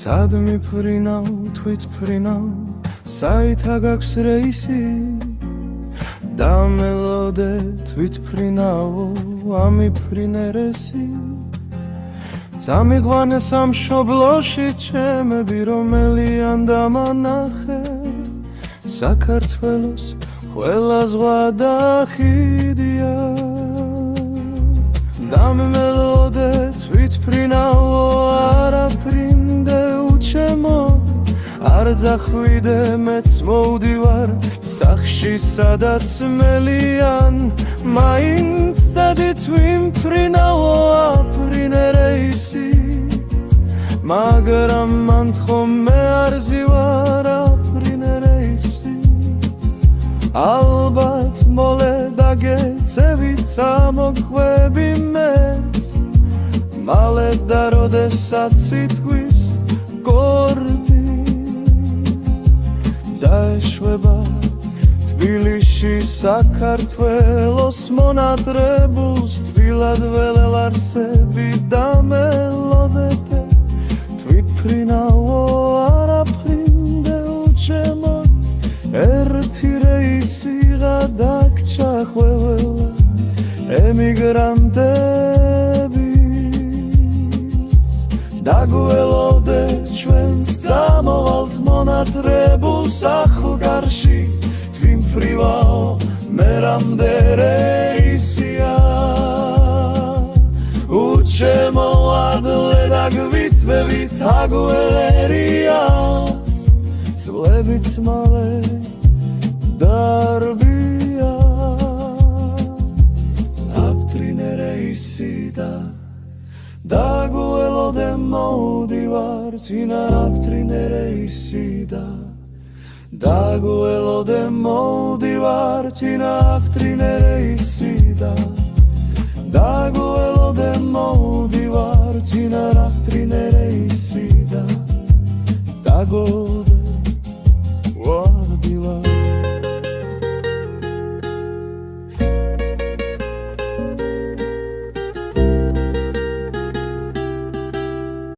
სად მიფრინავ, თვით ფრინავ, საითა გაქვს რეისი და მელოდე თვით ფრინავო, ამიფრინერესი წამიყვანე სამშობლოში ჩემები, რომელიან დამანახე საქართველოს ყველა ზღვა და ხიდია და მელოდე თვით ფრინავო, არაფრინდე უჩემო არ ძახვიდე მეც მოვდივარ სახში სადაც მელიან მაინც სადით ვიმფრინავო აფრინე რეისი მაგრამ მან თხომე არ ზივარ აფრინე რეისი ალბათ მოლე დაგეცევით წამოგვები მეც მალე და როდესაც სიტყვის გორდი დაეშვება თბილისში საქართველოს მონატრებულს თბილად ველელ არსები და მელოდეთე თვითფრინავო არაფრინდე უჩემო ერთი რეისი გადაგჭა ყველა ემიგრანტების დაგველოდე ჩვენს წამოვალთ მონატრებულს ახლგარში თვიმფრივაო მერამდე რეისია უჩემო ადლე დაგვიტვევით აგველერიას წლებიც მალე დარბია აფტრინე რეისი და დაგველოდე მოვდივარ წინა აფტრინე რეისი და დაგველოდე მოვდივარ წინა აფტრინე